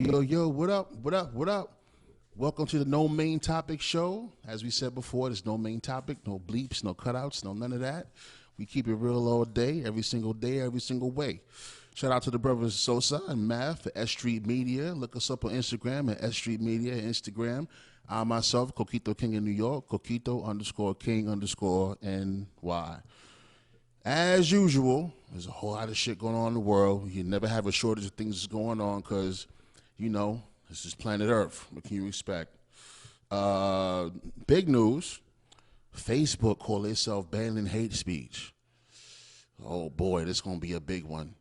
Yo, what up? What up? What up? Welcome to the No Main Topic Show. As we said before, there's no main topic, no bleeps, no cutouts, no none of that. We keep it real all day, every single way. Shout out to the brothers Sosa and Math for S.STREET Media. Look us up on Instagram at S.STREET Media, Instagram. I myself, Coquito King in New York, Coquito_King_NY. As usual, there's a whole lot of shit going on in the world. You never have a shortage of things that's going on because, this is planet Earth. What can you expect? Big news. Facebook called itself banning hate speech. Oh boy, this is gonna be a big one.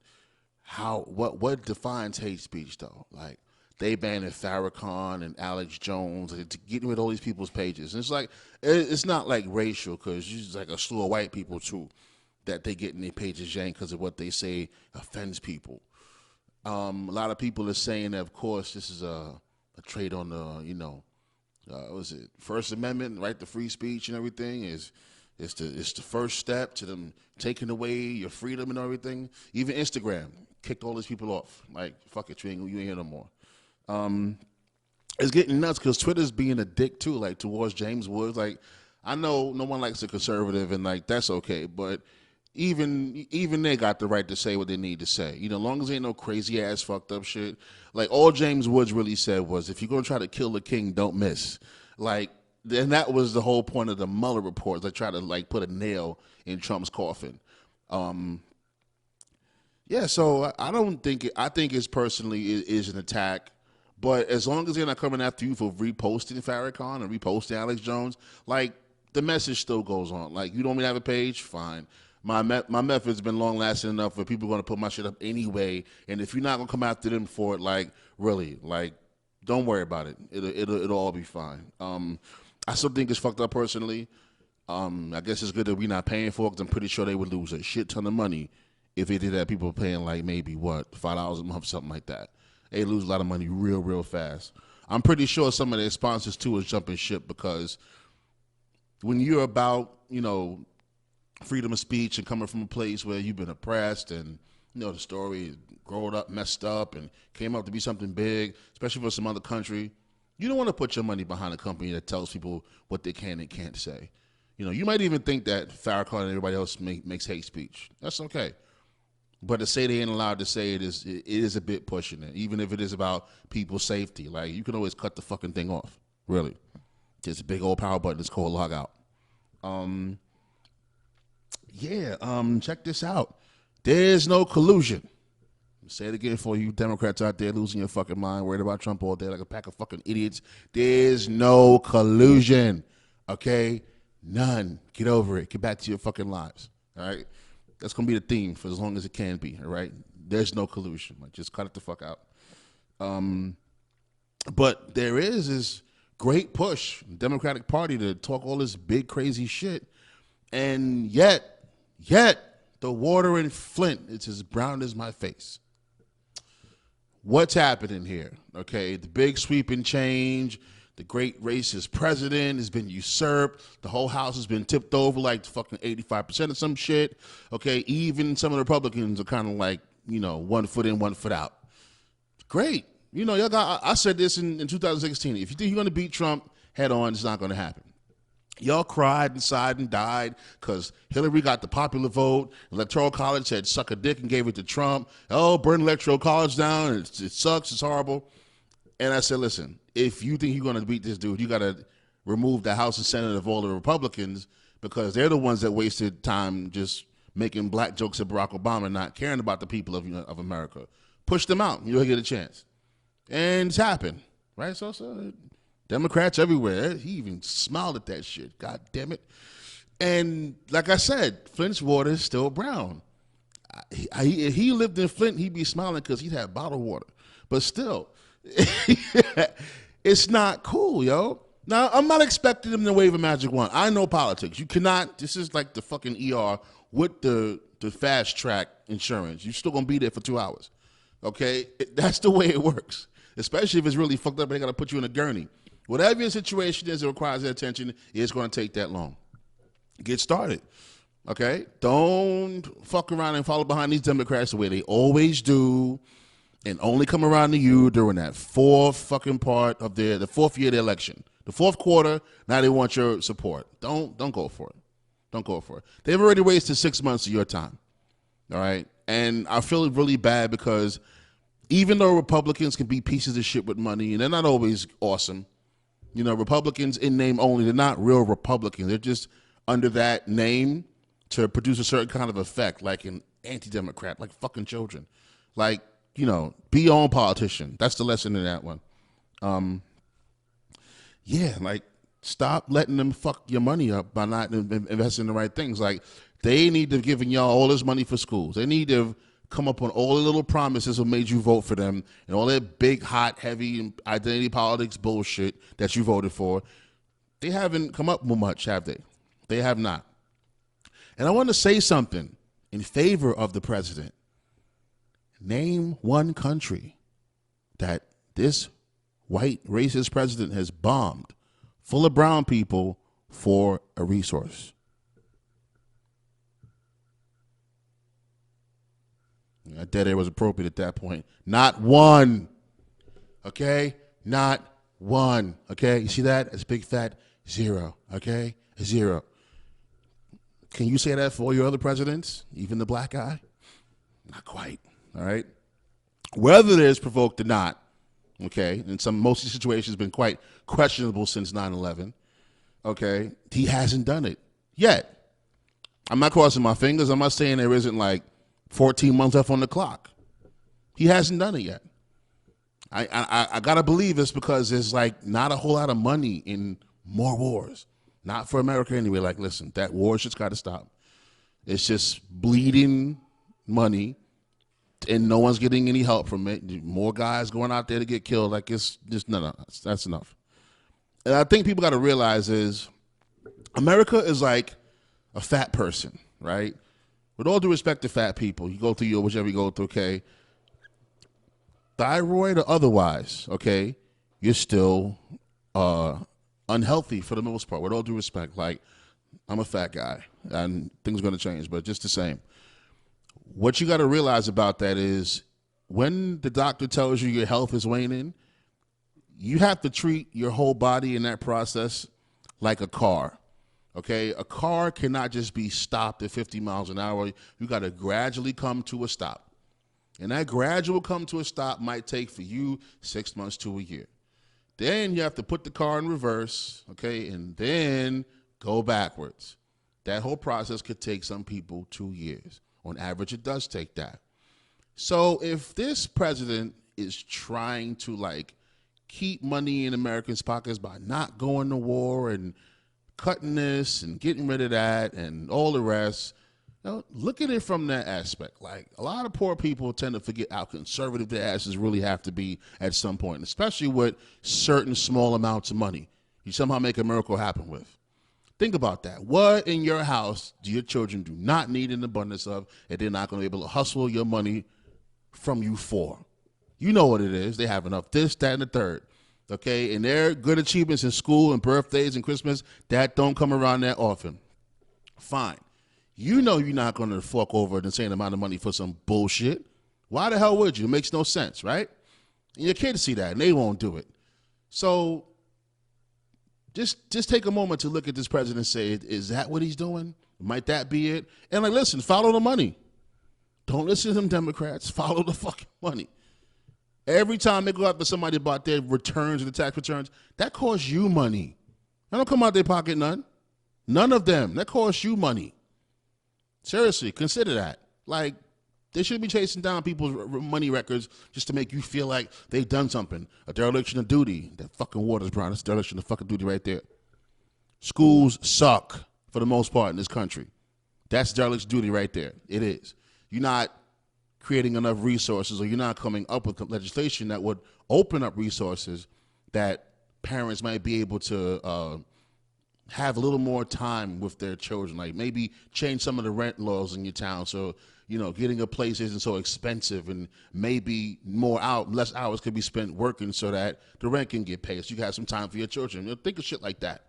What defines hate speech though? Like they banned Farrakhan and Alex Jones to getting rid of all these people's pages. And it's like it's not like racial because it's like a slew of white people too that they get in their pages yanked because of what they say offends people. A lot of people are saying that, of course, this is a trade on the, was it First Amendment, right to free speech and everything. It's the first step to them taking away your freedom and everything. Even Instagram kicked all these people off. Like, fuck it, you ain't here no more. It's getting nuts because Twitter's being a dick too, like towards James Woods. Like, I know no one likes a conservative, and like that's okay, but even they got the right to say what they need to say. As long as ain't no crazy ass fucked up shit. Like all James Woods really said was, if you're gonna try to kill the king, don't miss. Like, and that was the whole point of the Mueller reports. They try to like put a nail in Trump's coffin. So I don't think I think it's personally is an attack. But as long as they're not coming after you for reposting Farrakhan and reposting Alex Jones, like the message still goes on. Like you don't even have a page, fine. My method's been long lasting enough for people going to put my shit up anyway. And if you're not gonna come after them for it, like really, like don't worry about it. It'll all be fine. I still think it's fucked up personally. I guess it's good that we're not paying for it because I'm pretty sure they would lose a shit ton of money if they did that. People paying like maybe $5 a month, something like that. They lose a lot of money real fast. I'm pretty sure some of their sponsors too is jumping ship because when you're about freedom of speech and coming from a place where you've been oppressed and the story grown up, messed up, and came up to be something big, especially for some other country, you don't want to put your money behind a company that tells people what they can and can't say. You might even think that Farrakhan and everybody else makes hate speech. That's okay. But to say they ain't allowed to say it is a bit pushing it, even if it is about people's safety. Like, you can always cut the fucking thing off, really. Just a big old power button that's called log out. Check this out. There's no collusion. Say it again for you Democrats out there losing your fucking mind, worried about Trump all day like a pack of fucking idiots. There's no collusion, okay? None. Get over it. Get back to your fucking lives, all right? That's going to be the theme for as long as it can be, all right? There's no collusion. Like, just cut it the fuck out. But there is this great push, Democratic Party, to talk all this big, crazy shit. And yet, the water in Flint, it's as brown as my face. What's happening here? Okay, the big sweeping change, the great racist president has been usurped. The whole house has been tipped over like fucking 85% of some shit. Okay, even some of the Republicans are kind of like, 1 foot in, 1 foot out. Great. Y'all got, I said this in 2016. If you think you're going to beat Trump head on, it's not going to happen. Y'all cried and sighed and died because Hillary got the popular vote. Electoral College said suck a dick and gave it to Trump. Oh, burn Electoral College down. It sucks. It's horrible. And I said, listen, if you think you're going to beat this dude, you got to remove the House and Senate of all the Republicans because they're the ones that wasted time just making black jokes at Barack Obama and not caring about the people of America. Push them out. You'll get a chance. And it's happened, right? So Democrats everywhere. He even smiled at that shit. God damn it. And like I said, Flint's water is still brown. If he lived in Flint, he'd be smiling because he'd have bottled water. But still, it's not cool, yo. Now, I'm not expecting him to wave a magic wand. I know politics. You cannot, this is like the fucking ER with the fast track insurance. You're still going to be there for 2 hours. Okay? That's the way it works. Especially if it's really fucked up and they got to put you in a gurney. Whatever your situation is that requires their attention, it's going to take that long. Get started, okay? Don't fuck around and follow behind these Democrats the way they always do. and only come around to you during that fourth fucking part of the fourth year of the election. The fourth quarter, now they want your support. Don't go for it. Don't go for it. They've already wasted 6 months of your time. All right? And I feel really bad because even though Republicans can be pieces of shit with money, and they're not always awesome, you know, Republicans in name only, they're not real Republicans. They're just under that name to produce a certain kind of effect, like an anti-Democrat, like fucking children. Like, you know, be your own politician. That's the lesson in that one. Yeah, like, stop letting them fuck your money up by not investing in the right things. Like, they need to have given y'all all this money for schools. They need to have come up on all the little promises that made you vote for them and all that big, hot, heavy identity politics bullshit that you voted for. They haven't come up with much, have they? They have not. And I want to say something in favor of the president. Name one country that this white racist president has bombed full of brown people for a resource. Dead air was appropriate at that point. Not one. Okay? Not one. Okay? You see that? It's big fat zero. Okay? A zero. Can you say that for all your other presidents? Even the black guy? Not quite. All right? Whether it is provoked or not, okay, and most of the situations have been quite questionable since 9/11, okay, he hasn't done it yet. I'm not crossing my fingers. I'm not saying there isn't like 14 months left on the clock. He hasn't done it yet. I got to believe it's because there's like not a whole lot of money in more wars. Not for America anyway. Like, listen, that war just got to stop. It's just bleeding money and no one's getting any help from it. More guys going out there to get killed. Like, it's just, no, that's enough. And I think people got to realize is America is like a fat person, right? With all due respect to fat people, you go through your whichever you go through, okay? Thyroid or otherwise, okay? You're still unhealthy for the most part, with all due respect. Like, I'm a fat guy, and things are going to change, but just the same. What you got to realize about that is when the doctor tells you your health is waning, you have to treat your whole body in that process like a car. Okay, a car cannot just be stopped at 50 miles an hour. You got to gradually come to a stop. And that gradual come to a stop might take for you 6 months to a year. Then you have to put the car in reverse, okay, and then go backwards. That whole process could take some people 2 years. On average, it does take that. So if this president is trying to, like, keep money in Americans' pockets by not going to war and cutting this and getting rid of that and all the rest, you know, look at it from that aspect. Like, a lot of poor people tend to forget how conservative their asses really have to be at some point, especially with certain small amounts of money you somehow make a miracle happen with. Think about that. What in your house do your children do not need an abundance of, and they're not going to be able to hustle your money from you for? You know what it is. They have enough this, that, and the third. Okay, and their good achievements in school and birthdays and Christmas, that don't come around that often. Fine. You know you're not going to fork over an insane amount of money for some bullshit. Why the hell would you? It makes no sense, right? And your kids see that, and they won't do it. So just take a moment to look at this president and say, is that what he's doing? Might that be it? And, like, listen, follow the money. Don't listen to them Democrats. Follow the fucking money. Every time they go after somebody about their returns and the tax returns, that costs you money. That don't come out their pocket none. None of them. That costs you money. Seriously, consider that. Like, they shouldn't be chasing down people's money records just to make you feel like they've done something. A dereliction of duty. That fucking water's brown. That's a dereliction of fucking duty right there. Schools suck for the most part in this country. That's dereliction of duty right there. It is. You're not creating enough resources, or you're not coming up with legislation that would open up resources that parents might be able to have a little more time with their children. Like, maybe change some of the rent laws in your town so, you know, getting a place isn't so expensive, and maybe less hours could be spent working so that the rent can get paid so you can have some time for your children. You know, think of shit like that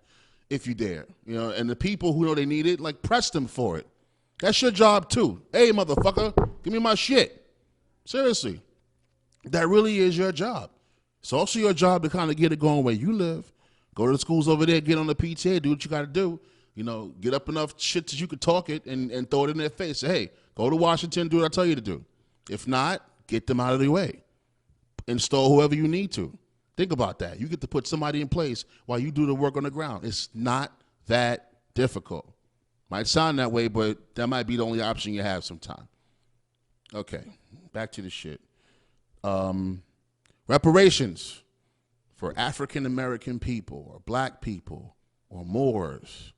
if you dare. You know, and the people who know they need it, like, press them for it. That's your job too. Hey, motherfucker, give me my shit. Seriously. That really is your job. It's also your job to kind of get it going where you live. Go to the schools over there, get on the PTA, do what you got to do. You know, get up enough shit that you could talk it and throw it in their face. Say, hey, go to Washington, do what I tell you to do. If not, get them out of the way. Install whoever you need to. Think about that. You get to put somebody in place while you do the work on the ground. It's not that difficult. Might sound that way, but that might be the only option you have sometime. Okay, back to the shit. Reparations for African American people or black people or Moors.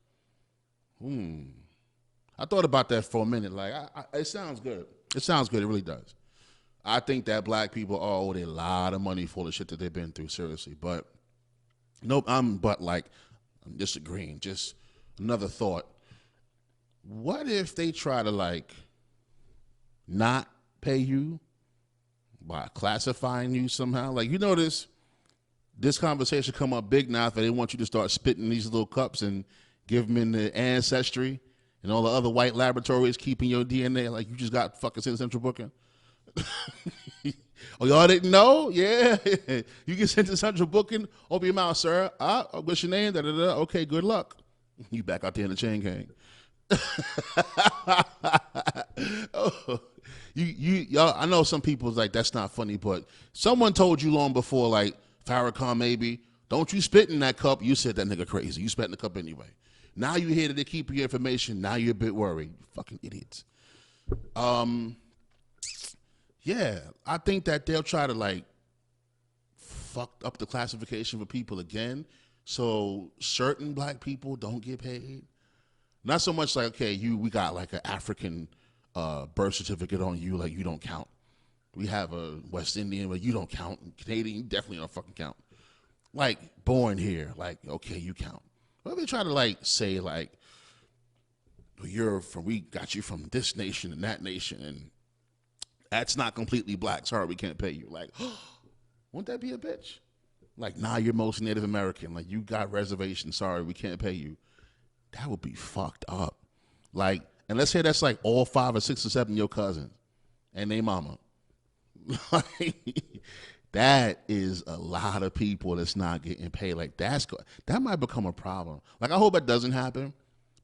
I thought about that for a minute. Like, it sounds good. It sounds good. It really does. I think that black people are owed a lot of money for the shit that they've been through, seriously. But nope, I'm disagreeing. Just another thought. What if they try to like not pay you by classifying you somehow? Like, you notice this conversation come up big now that they want you to start spitting these little cups and give them in the Ancestry and all the other white laboratories keeping your DNA. Like, you just got fucking central booking. Oh, y'all didn't know? Yeah. You get sent to central booking. Open your mouth, sir. What's your name? Da-da-da. Okay, good luck. You back out there in the chain gang. Oh, y'all, I know some people's like, that's not funny, but someone told you long before, like Farrakhan maybe, don't you spit in that cup. You said that nigga crazy. You spat in the cup anyway. Now you hear that they keep your information. Now you're a bit worried. You fucking idiots. Yeah, I think that they'll try to like fuck up the classification for people again, so certain black people don't get paid. Not so much like, okay, we got like an African birth certificate on you, like you don't count. We have a West Indian, but you don't count. Canadian, you definitely don't fucking count. Like born here, like okay, you count. But they try to like say like, we got you from this nation and that nation, and that's not completely black. Sorry, we can't pay you. Like, won't that be a bitch? Like, nah, you're most Native American. Like, you got reservations. Sorry, we can't pay you. That would be fucked up. Like, and let's say that's like all 5 or 6 or 7 your cousins and they mama. Like, that is a lot of people that's not getting paid. Like, that might become a problem. Like, I hope it doesn't happen,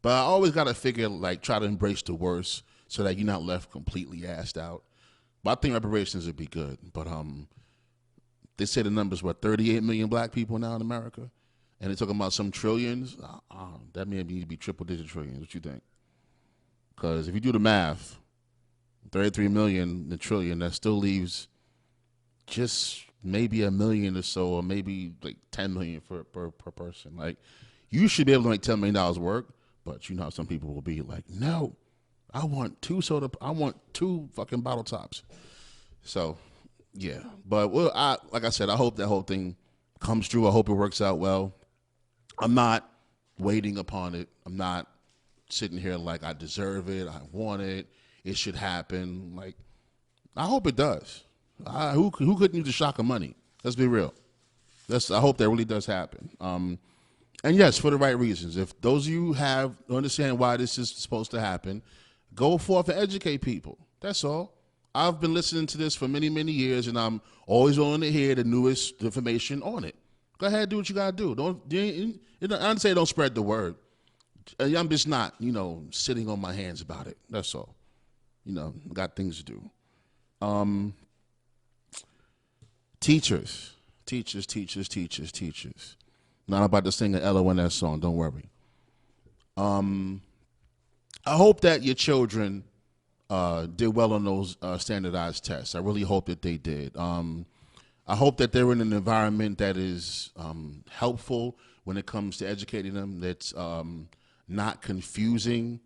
but I always got to figure, like, try to embrace the worst so that you're not left completely assed out. But I think reparations would be good. But they say the numbers, 38 million black people now in America? And they're talking about some trillions. That may need to be triple-digit trillions. What you think? Because if you do the math, 33 million, the trillion, that still leaves just maybe a million or so, or maybe like 10 million per person. Like, you should be able to make $10 million work, but you know how some people will be like, no, I want 2 fucking bottle tops. So, yeah. But like I said, I hope that whole thing comes true. I hope it works out well. I'm not waiting upon it. I'm not sitting here like I deserve it. I want it. It should happen. Like, I hope it does. Who couldn't use the shock of money? Let's be real. I hope that really does happen. And yes, for the right reasons. If those of you understand why this is supposed to happen, go forth and educate people. That's all. I've been listening to this for many, many years, and I'm always willing to hear the newest information on it. Go ahead, do what you gotta do. I don't say don't spread the word. I'm just not, sitting on my hands about it. That's all. Got things to do. Teachers. Not about to sing an LONS song. Don't worry. I hope that your children did well on those standardized tests. I really hope that they did. I hope that they're in an environment that is helpful when it comes to educating them, that's not confusing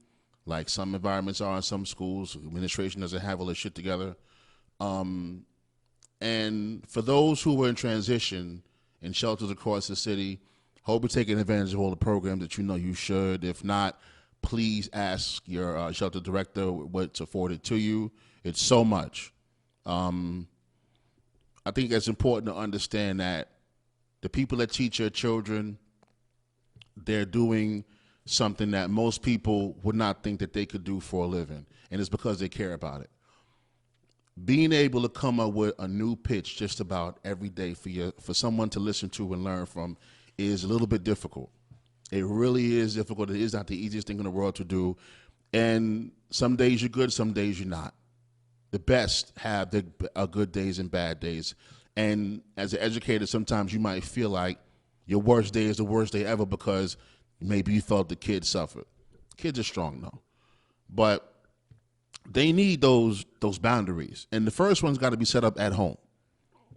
like some environments are in some schools. Administration doesn't have all this shit together. And for those who were in transition in shelters across the city, hope you're taking advantage of all the programs that you know you should. If not, please ask your shelter director what's afforded to you. It's so much. I think it's important to understand that the people that teach your children, they're doing something that most people would not think that they could do for a living, and it's because they care about it. being able to come up with a new pitch just about every day for someone to listen to and learn from is a little bit difficult. It really is difficult. It is not the easiest thing in the world to do. And some days you're good, some days you're not. The best have the good days and bad days. And as an educator, sometimes you might feel like your worst day is the worst day ever because maybe you felt the kids suffered. Kids are strong though, but they need those boundaries. And the first one's got to be set up at home.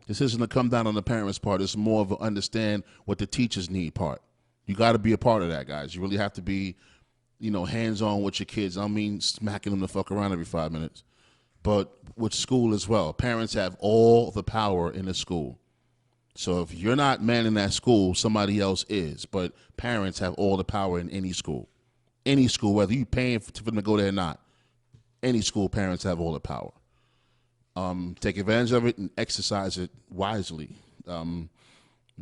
This isn't a come down on the parents' part. It's more of an understand what the teachers need part. You got to be a part of that, guys. You really have to be, hands-on with your kids. I don't mean smacking them the fuck around every 5 minutes, but with school as well. Parents have all the power in the school. So if you're not manning that school, somebody else is. But parents have all the power in any school. Any school, whether you're paying for them to go there or not. Any school, parents have all the power. Take advantage of it and exercise it wisely. One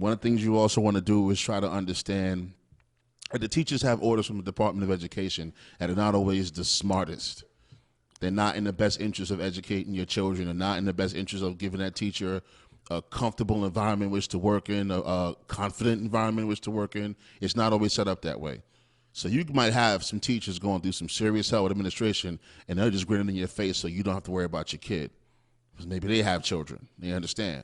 of the things you also want to do is try to understand that the teachers have orders from the Department of Education and are not always the smartest. They're not in the best interest of educating your children and not in the best interest of giving that teacher a comfortable environment which to work in, a confident environment which to work in. It's not always set up that way. So you might have some teachers going through some serious hell with administration and they're just grinning in your face so you don't have to worry about your kid. Because maybe they have children. They understand.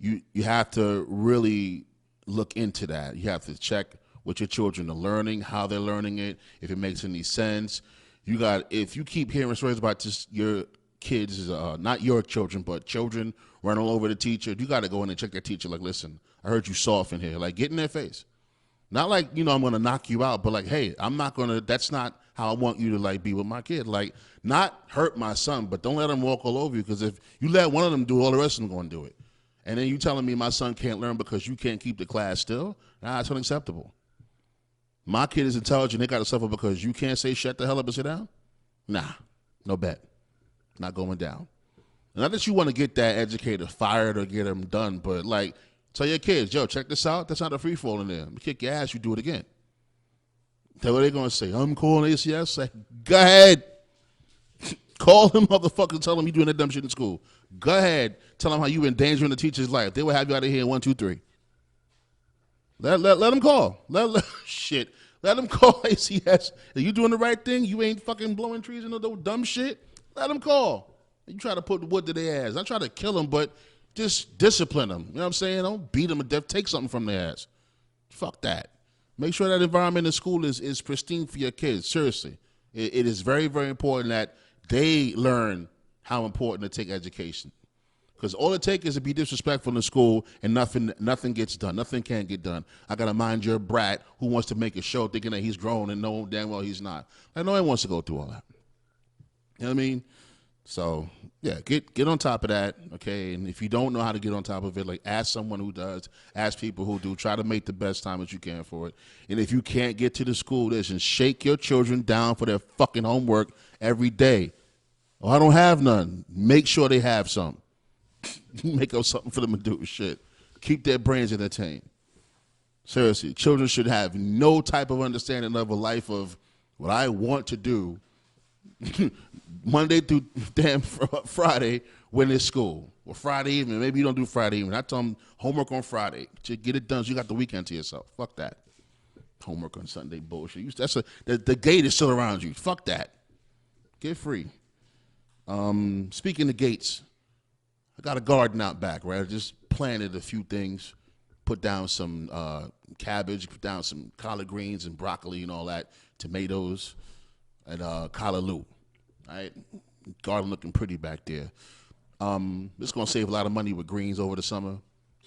You have to really look into that. You have to check what your children are learning, how they're learning it, if it makes any sense. If you keep hearing stories about just your kids, not your children, but children running all over the teacher, you got to go in and check that teacher. Like, listen, I heard you soft in here. Like, get in their face. Not like, I'm going to knock you out, but like, hey, that's not how I want you to like be with my kid. Like, not hurt my son, but don't let him walk all over you, because if you let one of them do it, all the rest of them going to do it. And then you telling me my son can't learn because you can't keep the class still? Nah, it's unacceptable. My kid is intelligent. They got to suffer because you can't say shut the hell up and sit down? Nah, no bet. Not going down. Not that you want to get that educator fired or get him done, but like, tell your kids, yo, check this out. That's not a free fall in there. I'm kick your ass, you do it again. Tell what they're going to say. I'm calling ACS. Say, go ahead. Call them motherfuckers, tell them you doing that dumb shit in school. Go ahead. Tell them how you endangering the teacher's life. They will have you out of here in 1, 2, 3. Let them call. Shit. Let them call ACS. Are you doing the right thing? You ain't fucking blowing trees and no dumb shit? Let them call. You try to put the wood to their ass. I try to kill them, but just discipline them. You know what I'm saying? Don't beat them to death. Take something from their ass. Fuck that. Make sure that environment in school is pristine for your kids. Seriously. It is very, very important that they learn how important to take education. Because all it takes is to be disrespectful in school and nothing gets done. Nothing can get done. I got to mind your brat who wants to make a show thinking that he's grown and know damn well he's not. Like, no one wants to go through all that. You know what I mean? So, yeah, get on top of that, okay? And if you don't know how to get on top of it, like, ask someone who does. Ask people who do. Try to make the best time that you can for it. And if you can't get to the school, listen, shake your children down for their fucking homework every day. Oh, I don't have none. Make sure they have some. Make up something for them to do. Shit. Keep their brains entertained. Seriously, children should have no type of understanding of a life of what I want to do Monday through damn Friday when it's school. Or Friday evening. Maybe you don't do Friday evening. I tell them homework on Friday. Just get it done so you got the weekend to yourself. Fuck that. Homework on Sunday bullshit. The gate is still around you. Fuck that. Get free. Speaking of gates, I got a garden out back, right? I just planted a few things, put down some cabbage, put down some collard greens and broccoli and all that, tomatoes and callaloo, right? Garden looking pretty back there. It's going to save a lot of money with greens over the summer.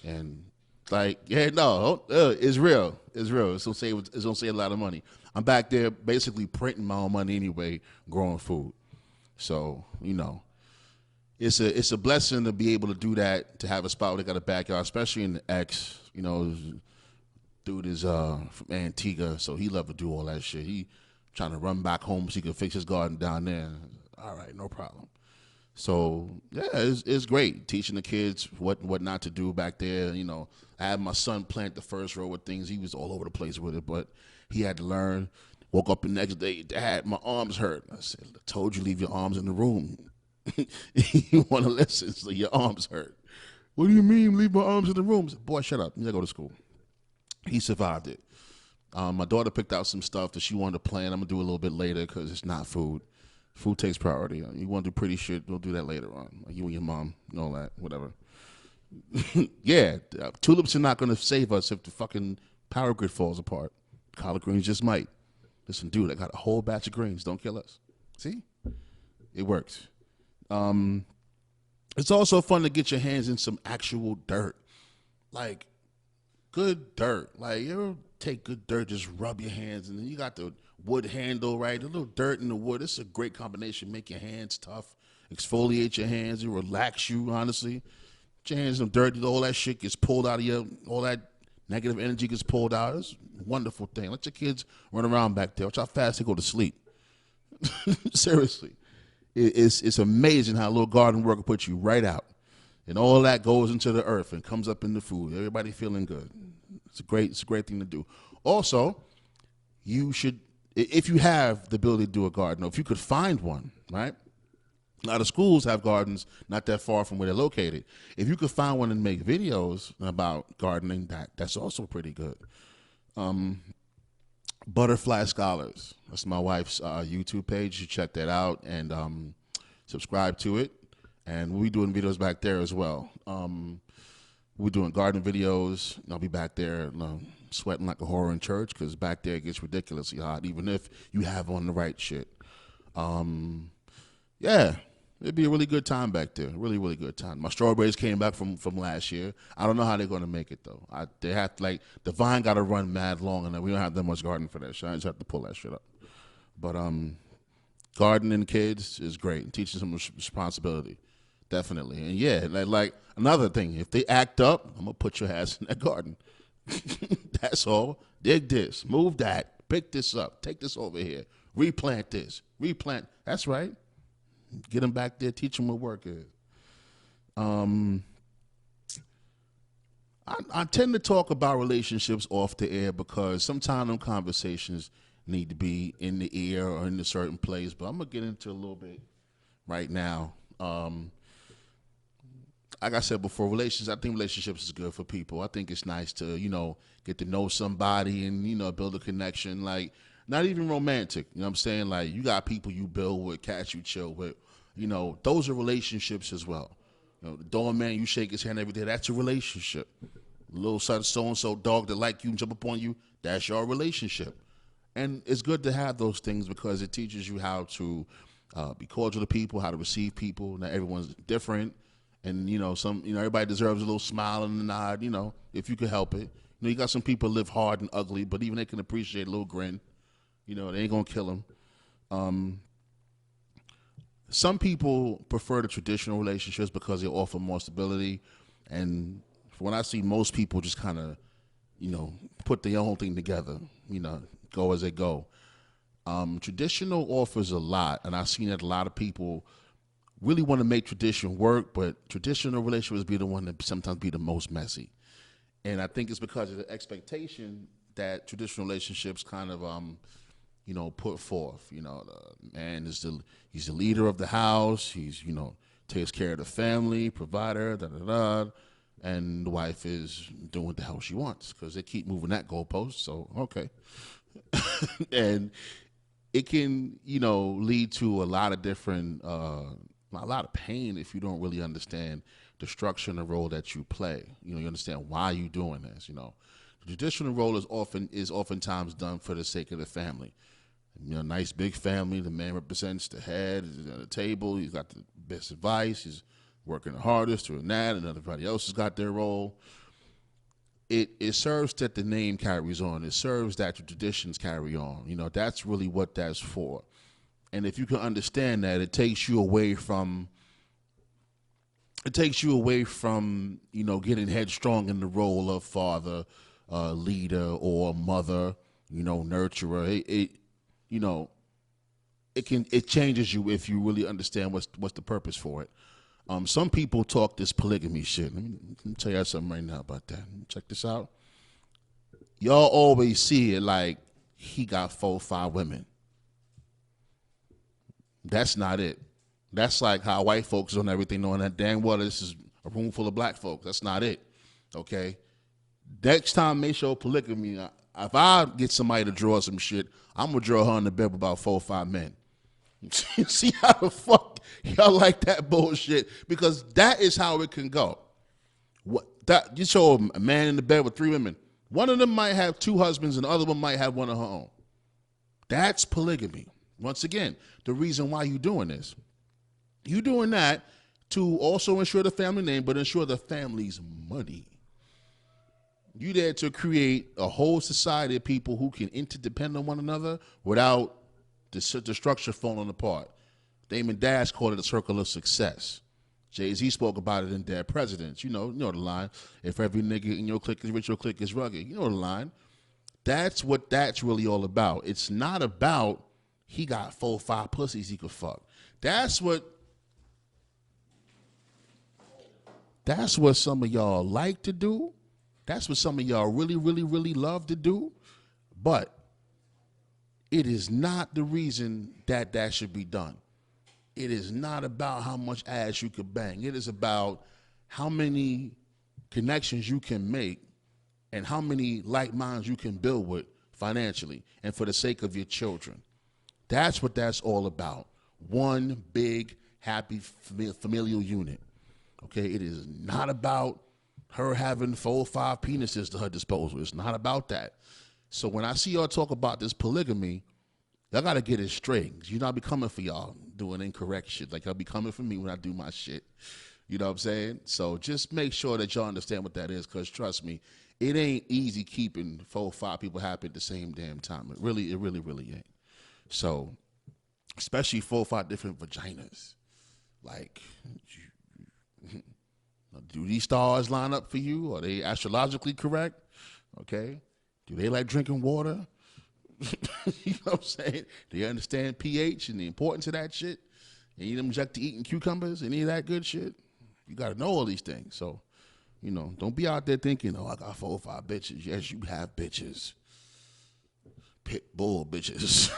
And like, yeah, no, it's real. It's real. It's going to save a lot of money. I'm back there basically printing my own money anyway, growing food. So, it's a blessing to be able to do that, to have a spot where they got a backyard, especially in the X. Dude is from Antigua, so he love to do all that shit. He trying to run back home so he can fix his garden down there. All right, no problem. So, yeah, it's great teaching the kids what not to do back there. I had my son plant the first row of things. He was all over the place with it, but he had to learn. Woke up the next day, Dad, my arms hurt. I said, I told you leave your arms in the room. You want to listen, so your arms hurt. What do you mean, leave my arms in the room? Boy, shut up. You gotta go to school. He survived it. My daughter picked out some stuff that she wanted to plan. I'm gonna do a little bit later because it's not food. Food takes priority. You want to do pretty shit, we'll do that later on. Like you and your mom and all that, whatever. Yeah, tulips are not gonna save us if the fucking power grid falls apart. Collard greens just might. Listen, dude, I got a whole batch of greens. Don't kill us. See? It works. It's also fun to get your hands in some actual dirt. Like, good dirt. Like, you ever take good dirt, just rub your hands, and then you got the wood handle, right? A little dirt in the wood. It's a great combination. Make your hands tough. Exfoliate your hands. It relax you, honestly. Get your hands in dirt. All that shit gets pulled out of you. All that negative energy gets pulled out. It's a wonderful thing. Let your kids run around back there. Watch how fast they go to sleep. Seriously. It's amazing how a little garden work will put you right out. And all that goes into the earth and comes up in the food. Everybody feeling good. It's a great thing to do. Also, you should, if you have the ability to do a garden, or if you could find one, right? A lot of schools have gardens not that far from where they're located. If you could find one and make videos about gardening, that's also pretty good. Butterfly Scholars. That's my wife's YouTube page. You check that out and subscribe to it. And we'll be doing videos back there as well. We're doing garden videos. I'll be back there sweating like a whore in church because back there it gets ridiculously hot, even if you have on the right shit. Yeah, it'd be a really good time back there. Really, really good time. My strawberries came back from last year. I don't know how they're going to make it, though. They have to, like, the vine got to run mad long, and we don't have that much garden for that shit. I just have to pull that shit up. But gardening kids is great. Teaching them responsibility. Definitely. And yeah, like another thing, if they act up, I'm going to put your ass in that garden. That's all. Dig this. Move that. Pick this up. Take this over here. Replant this. Replant. That's right. Get them back there. Teach them what work is. I tend to talk about relationships off the air because sometimes them conversations need to be in the ear or in a certain place. But I'm going to get into a little bit right now. Like I said before, I think relationships is good for people. I think it's nice to, get to know somebody and, build a connection. Like, not even romantic. You know what I'm saying? Like, you got people you build with, cats you chill with. Those are relationships as well. The doorman, you shake his hand every day, that's a relationship. The little son, so-and-so dog that like you and jump up on you, that's your relationship. And it's good to have those things because it teaches you how to be cordial to people, how to receive people. Now, everyone's different. And, everybody deserves a little smile and a nod, if you could help it. You got some people live hard and ugly, but even they can appreciate a little grin. They ain't going to kill them. Some people prefer the traditional relationships because they offer more stability. And when I see most people just kind of, put their own thing together, go as they go. Traditional offers a lot, and I've seen that a lot of people really want to make tradition work, but traditional relationships be the one that sometimes be the most messy. And I think it's because of the expectation that traditional relationships kind of, put forth. The man he's the leader of the house. He's, takes care of the family, provider, and the wife is doing what the hell she wants because they keep moving that goalpost. So, okay. And it can, lead to a lot of different, a lot of pain if you don't really understand the structure and the role that you play. You understand why you're doing this. The traditional role is oftentimes done for the sake of the family. Nice big family. The man represents the head. He's at the table. He's got the best advice. He's working the hardest doing that, and everybody else has got their role. It serves that the name carries on. It serves that the traditions carry on. That's really what that's for. And if you can understand that, it takes you away from getting headstrong in the role of father, leader, or mother, nurturer. It changes you if you really understand what's the purpose for it. Some people talk this polygamy shit. Let me tell you something right now about that. Check this out. Y'all always see it like he got 4 or 5 women. That's not it. That's like how white folks on everything, knowing that damn well this is a room full of black folks. That's not it. Okay? Next time they show polygamy, if I get somebody to draw some shit, I'm going to draw her in the bed with about 4 or 5 men. See how the fuck y'all like that bullshit? Because that is how it can go. You show a man in the bed with 3 women. One of them might have 2 husbands and the other one might have one of her own. That's polygamy. Once again, the reason why you're doing this. You're doing that to also ensure the family name, but ensure the family's money. You there to create a whole society of people who can interdepend on one another without the structure falling apart. Damon Dash called it a circle of success. Jay-Z spoke about it in Dead Presidents. You know the line. If every nigga in your clique is rich, your clique is rugged. You know the line. That's what that's really all about. It's not about he got 4 or 5 pussies he could fuck. That's what some of y'all like to do. That's what some of y'all really, really, really love to do. But it is not the reason that should be done. It is not about how much ass you could bang. It is about how many connections you can make and how many like minds you can build with financially and for the sake of your children. That's what that's all about. One big, happy familial unit. Okay, it is not about her having 4 or 5 penises to her disposal. It's not about that. So when I see y'all talk about this polygamy, y'all got to get it straight. You're not be coming for y'all doing incorrect shit. Like y'all be coming for me when I do my shit. You know what I'm saying? So just make sure that y'all understand what that is, because trust me, it ain't easy keeping 4 or 5 people happy at the same damn time. It really ain't. So, especially 4 or 5 different vaginas. Like, do these stars line up for you? Are they astrologically correct? Okay. Do they like drinking water? You know what I'm saying? Do you understand pH and the importance of that shit? Any of them object to eating cucumbers? Any of that good shit? You got to know all these things. So, don't be out there thinking, oh, I got 4 or 5 bitches. Yes, you have bitches. Pit bull bitches.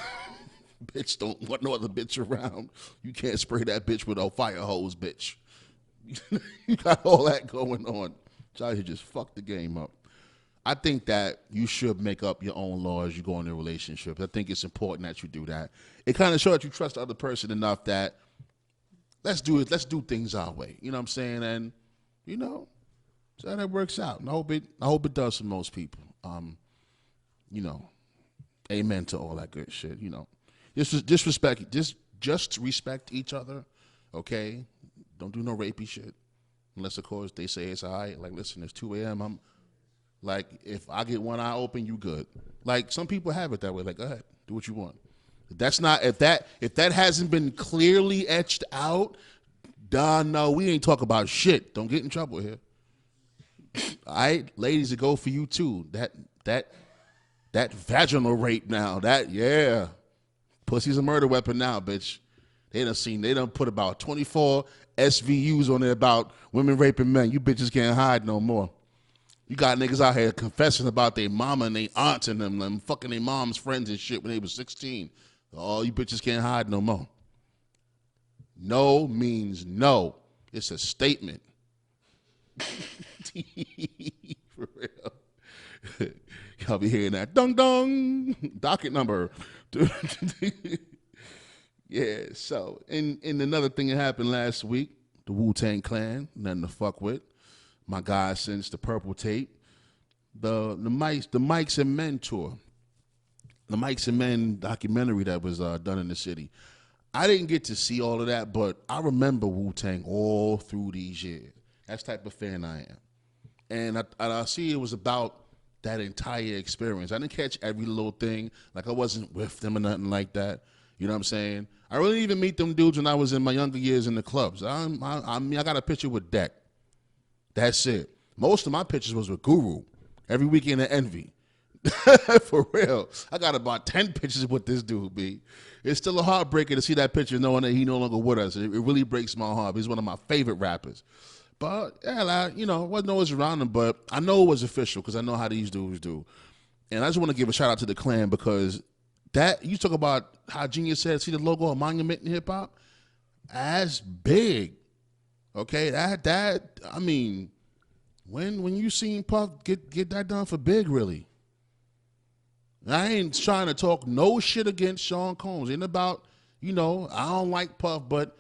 Bitch don't want no other bitch around. You can't spray that bitch with a fire hose, bitch. You got all that going on. Y'all here just fuck the game up. I think that you should make up your own law as you go into relationships. I think it's important that you do that. It kind of shows that you trust the other person enough that let's do it. Let's do things our way. You know what I'm saying? And so that works out. And I hope it does for most people. Amen to all that good shit. Just respect each other. Okay, don't do no rapey shit. Unless of course they say it's all right. Like, listen, it's 2 a.m. I'm like, if I get one eye open, you good. Like, some people have it that way. Like, go ahead, do what you want. That's not if that hasn't been clearly etched out. No, we ain't talk about shit. Don't get in trouble here. All right, ladies, it go for you too. That vaginal rape now. Pussy's a murder weapon now, bitch. They done put about 24 SVUs on there about women raping men. You bitches can't hide no more. You got niggas out here confessing about their mama and their aunts and them fucking their mom's friends and shit when they was 16. Oh, you bitches can't hide no more. No means no. It's a statement. For real. Y'all be hearing that. Dung dung. Docket number. Yeah, so in another thing that happened last week, the Wu-Tang Clan, nothing to fuck with. My guy since the Purple Tape, the Mikes and Men tour, the Mikes and Men documentary that was done in the city. I didn't get to see all of that, but I remember Wu-Tang all through these years. That's the type of fan I am. And I see it was about that entire experience. I didn't catch every little thing. Like, I wasn't with them or nothing like that. You know what I'm saying? I really didn't even meet them dudes when I was in my younger years in the clubs. I got a picture with Deck. That's it. Most of my pictures was with Guru. Every weekend at Envy. For real. I got about 10 pictures with this dude, B. It's still a heartbreaker to see that picture knowing that he no longer with us. It really breaks my heart. He's one of my favorite rappers. But, yeah, wasn't always around him, but I know it was official because I know how these dudes do. And I just want to give a shout out to the Clan because you talk about how Genius said, see the logo, a monument in hip-hop? as big. Okay, that I mean, when you seen Puff get that done for Big, really? I ain't trying to talk no shit against Sean Combs. Ain't about, I don't like Puff, but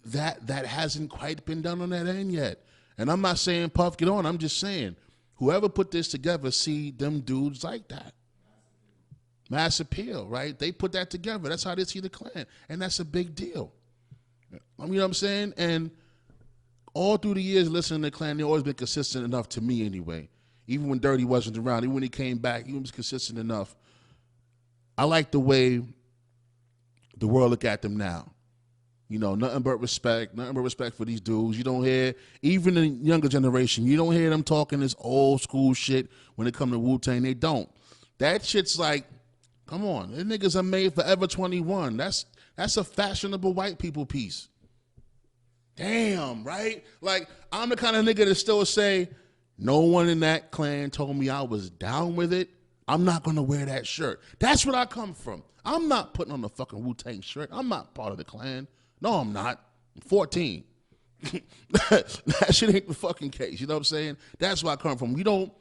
that hasn't quite been done on that end yet. And I'm not saying Puff get on. I'm just saying whoever put this together see them dudes like that. Mass appeal, right? They put that together. That's how they see the Klan. And that's a big deal. You know what I'm saying? And all through the years listening to the Klan, they've always been consistent enough to me anyway. Even when Dirty wasn't around, even when he came back, he was consistent enough. I like the way the world look at them now. Nothing but respect for these dudes. You don't hear, even the younger generation, you don't hear them talking this old school shit when it comes to Wu-Tang. They don't. That shit's like, come on, the niggas are made Forever 21. That's a fashionable white people piece. Damn, right? Like, I'm the kind of nigga that still say, no one in that Klan told me I was down with it. I'm not going to wear that shirt. That's where I come from. I'm not putting on a fucking Wu-Tang shirt. I'm not part of the Klan. No, I'm not. I'm 14. That shit ain't the fucking case. You know what I'm saying? That's where I come from. You don't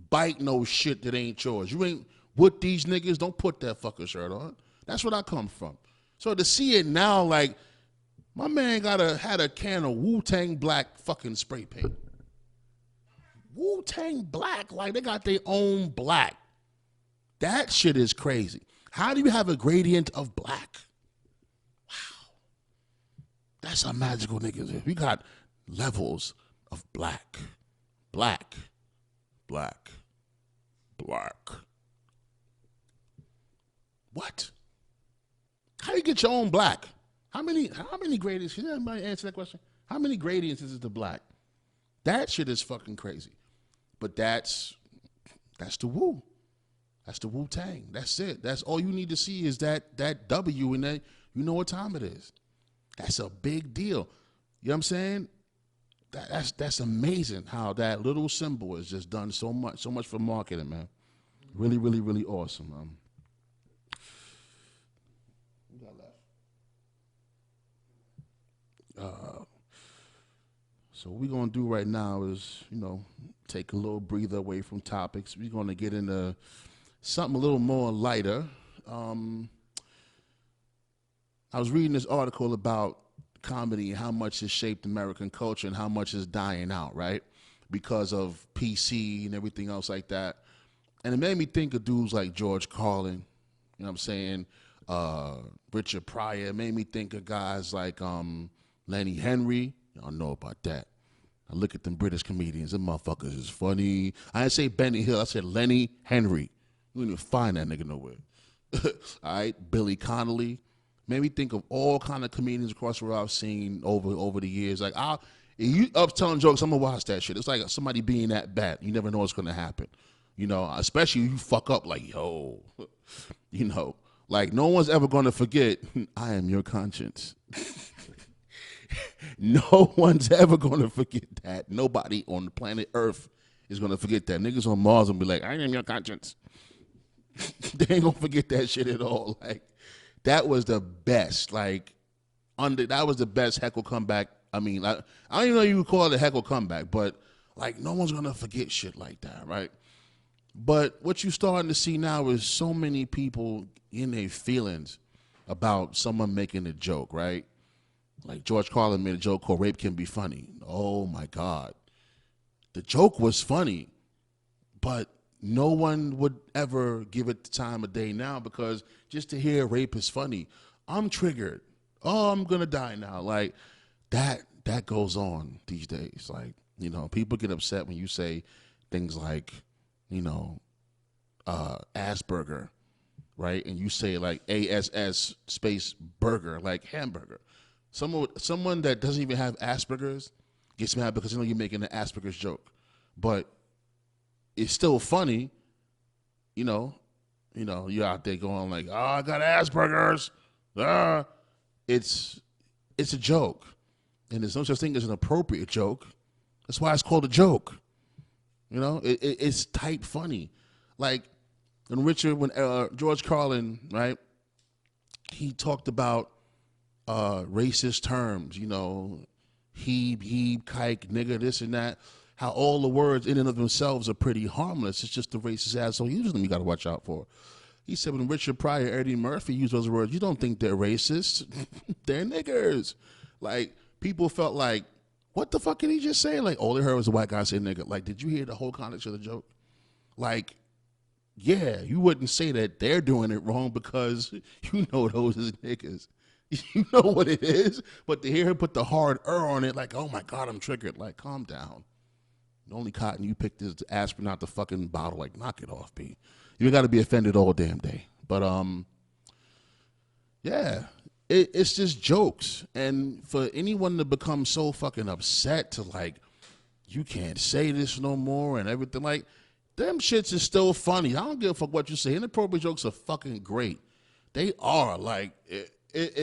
bite no shit that ain't yours. You ain't with these niggas. Don't put that fucking shirt on. That's where I come from. So to see it now, like, my man had a can of Wu-Tang Black fucking spray paint. Wu-Tang Black, like they got their own black. That shit is crazy. How do you have a gradient of black? Wow. That's a magical nigga. We got levels of black. Black. Black. Black. What? How do you get your own black? How many gradients? Can anybody answer that question? How many gradients is it to black? That shit is fucking crazy. But that's the Wu. That's the Wu-Tang. That's it. That's all you need to see is that W, and that you know what time it is. That's a big deal. You know what I'm saying? That's amazing how that little symbol has just done so much for marketing, man. Really, really, really awesome, man. What got left? So what we're going to do right now is, take a little breather away from topics. We're going to get into something a little more lighter. I was reading this article about comedy and how much it shaped American culture and how much is dying out, right? Because of PC and everything else like that. And it made me think of dudes like George Carlin, you know what I'm saying? Richard Pryor. It made me think of guys like Lenny Henry. Y'all know about that. I look at them British comedians. Them motherfuckers is funny. I didn't say Benny Hill. I said Lenny Henry. You don't even find that nigga nowhere. All right? Billy Connolly. Made me think of all kind of comedians across the world I've seen over the years. Like, if you up telling jokes, I'm going to watch that shit. It's like somebody being that bad. You never know what's going to happen. Especially if you fuck up like, yo. Like no one's ever going to forget, I am your conscience. No one's ever going to forget that. Nobody on the planet Earth is going to forget that. Niggas on Mars will be like, I am your conscience. They ain't going to forget that shit at all. Like, that was the best. Like, that was the best heckle comeback. I mean, I don't even know you would call it a heckle comeback, but, like, no one's going to forget shit like that, right? But what you're starting to see now is so many people in their feelings about someone making a joke, right? Like George Carlin made a joke called Rape Can Be Funny. Oh, my God. The joke was funny, but no one would ever give it the time of day now because just to hear rape is funny, I'm triggered. Oh, I'm going to die now. Like, that goes on these days. Like, people get upset when you say things like, Asperger, right? And you say like ASS space burger, like hamburger. Someone that doesn't even have Asperger's gets mad because you're making an Asperger's joke, but it's still funny. You're out there going like, oh, I got Asperger's. It's a joke, and there's no such thing as an appropriate joke. That's why it's called a joke. It's tight funny. Like when George Carlin, right? He talked about racist terms, he, kike, nigga, this and that. How all the words in and of themselves are pretty harmless. It's just the racist asshole using them you got to watch out for. He said when Richard Pryor, Eddie Murphy used those words, you don't think they're racist. They're niggers. Like, people felt like, what the fuck did he just say? Like, all they heard was a white guy say nigga. Like, did you hear the whole context of the joke? Like, yeah, you wouldn't say that they're doing it wrong because you know those is niggas. You know what it is. But to hear him put the hard on it, like, oh my God, I'm triggered. Like, calm down. The only cotton you picked is aspirin out the fucking bottle. Like, knock it off, B. You got to be offended all damn day. But, yeah, it's just jokes. And for anyone to become so fucking upset to, like, you can't say this no more and everything, like, them shits is still funny. I don't give a fuck what you say. Inappropriate jokes are fucking great. They are. Like,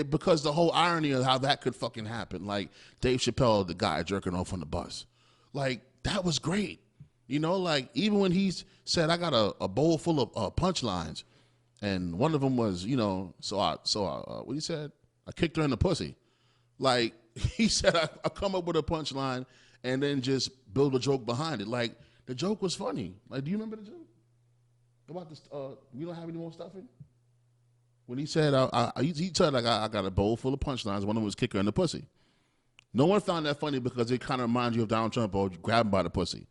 because the whole irony of how that could fucking happen. Like, Dave Chappelle, the guy jerking off on the bus. Like, that was great. Like, even when he said, I got a bowl full of punchlines. And one of them was, what he said? I kicked her in the pussy. Like, he said, I come up with a punchline and then just build a joke behind it. Like, the joke was funny. Like, do you remember the joke? About this, we don't have any more stuff in? When he said, he said, like, I got a bowl full of punchlines. One of them was kick her in the pussy. No one found that funny because it kind of reminds you of Donald Trump or grab him by the pussy.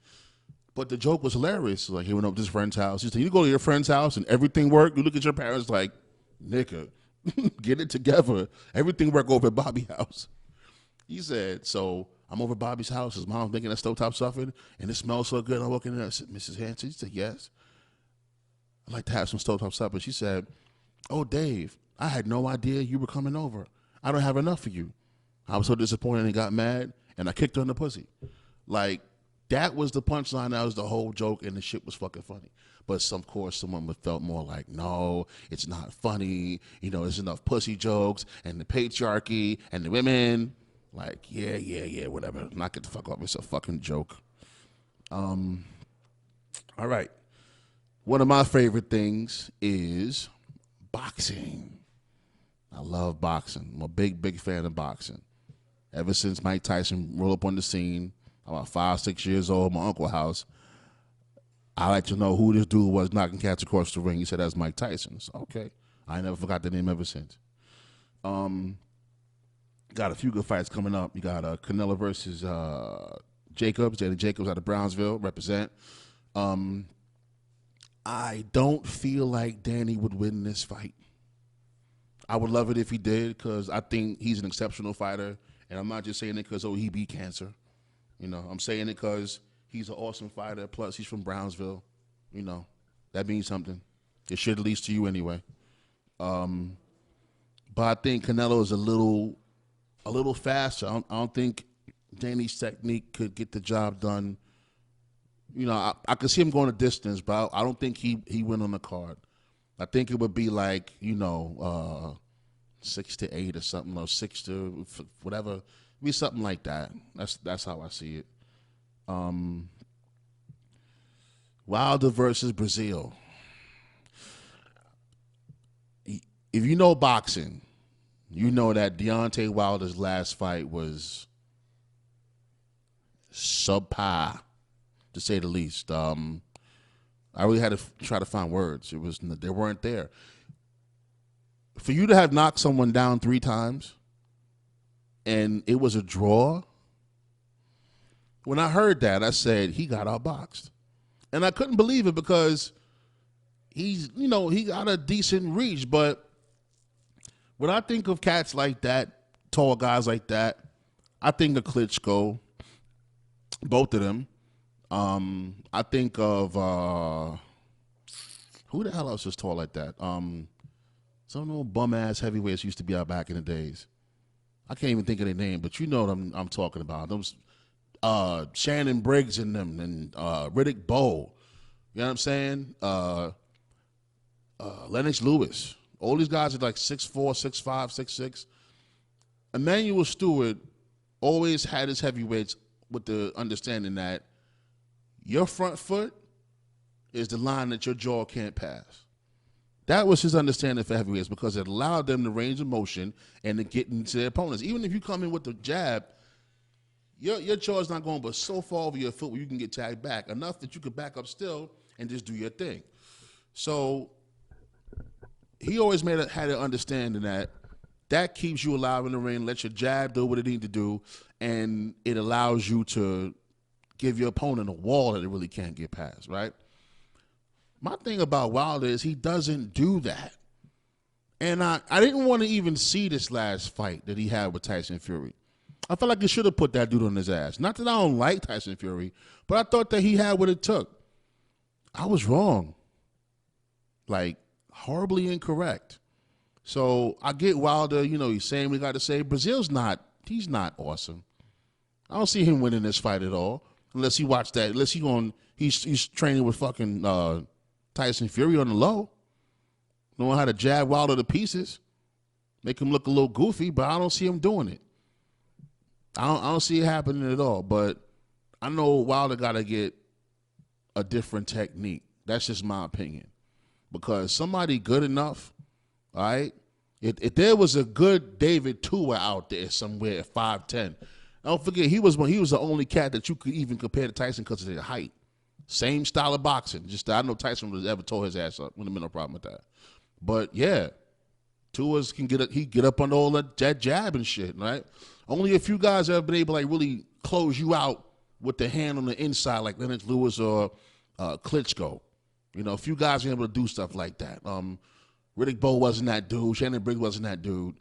But the joke was hilarious. Like, he went up to his friend's house. He said, you go to your friend's house and everything worked. You look at your parents like, nigga, get it together. Everything worked over at Bobby's house. He said, so I'm over at Bobby's house. His mom's making that stovetop stuffing, and it smells so good. I walk in there. I said, Mrs. Hanson? She said, yes. I'd like to have some stovetop stuffing. She said, oh, Dave, I had no idea you were coming over. I don't have enough for you. I was so disappointed and got mad, and I kicked her in the pussy. Like, that was the punchline. That was the whole joke, and the shit was fucking funny. But, of course, someone felt more like, no, it's not funny. There's enough pussy jokes, and the patriarchy, and the women. Like, yeah, whatever. Knock it the fuck off. It's a fucking joke. All right. One of my favorite things is boxing. I love boxing. I'm a big fan of boxing. Ever since Mike Tyson rolled up on the scene, about 5, 6 years old, my uncle's house, I like to know who this dude was knocking cats across the ring. He said, that's Mike Tyson. So, okay. I never forgot the name ever since. Got a few good fights coming up. You got Canelo versus Jacobs. Danny Jacobs out of Brownsville, represent. I don't feel like Danny would win this fight. I would love it if he did because I think he's an exceptional fighter. And I'm not just saying it because, he beat cancer. I'm saying it because he's an awesome fighter. Plus, he's from Brownsville. That means something. It should at least to you anyway. But I think Canelo is a little faster. I don't think Danny's technique could get the job done. I could see him going a distance, but I don't think he win on the card. I think it would be like 6-8 or something, or 6 to whatever. It'd be something like that. That's how I see it. Wilder versus Brazil. If you know boxing, you know that Deontay Wilder's last fight was subpar, to say the least. I really had to try to find words. They weren't there. For you to have knocked someone down 3 times and it was a draw, when I heard that, I said, he got outboxed. And I couldn't believe it because he got a decent reach. But when I think of cats like that, tall guys like that, I think of Klitschko, both of them. I think of who the hell else is tall like that? Some little bum ass heavyweights used to be out back in the days. I can't even think of their name, but you know what I'm talking about. Those Shannon Briggs and them, and Riddick Bowe. You know what I'm saying? Lennox Lewis. All these guys are like 6'4", 6'5", 6'6". Emmanuel Stewart always had his heavyweights with the understanding that your front foot is the line that your jaw can't pass. That was his understanding for heavyweights because it allowed them to range of motion and to get into their opponents. Even if you come in with the jab, your jaw is not going but so far over your foot where you can get tagged back, enough that you could back up still and just do your thing. So he always had an understanding that keeps you alive in the ring, let your jab do what it needs to do, and it allows you to give your opponent a wall that it really can't get past, right? My thing about Wilder is he doesn't do that. And I didn't want to even see this last fight that he had with Tyson Fury. I felt like he should have put that dude on his ass. Not that I don't like Tyson Fury, but I thought that he had what it took. I was wrong. Like, horribly incorrect. So I get Wilder, he's saying we got to say he's not awesome. I don't see him winning this fight at all. Unless he watched that, he's training with fucking Tyson Fury on the low. Knowing how to jab Wilder to pieces. Make him look a little goofy, but I don't see him doing it. I don't see it happening at all, but I know Wilder got to get a different technique. That's just my opinion. Because somebody good enough, all right, if there was a good David Tua out there somewhere at 5'10", don't forget he was the only cat that you could even compare to Tyson because of their height. Same style of boxing. Just I know Tyson would have ever tore his ass up. Wouldn't have been no problem with that. But yeah, Tua's can get up on all that jab and shit, right? Only a few guys have been able to like really close you out with the hand on the inside, like Lennox Lewis or Klitschko. A few guys are able to do stuff like that. Riddick Bowe wasn't that dude. Shannon Briggs wasn't that dude.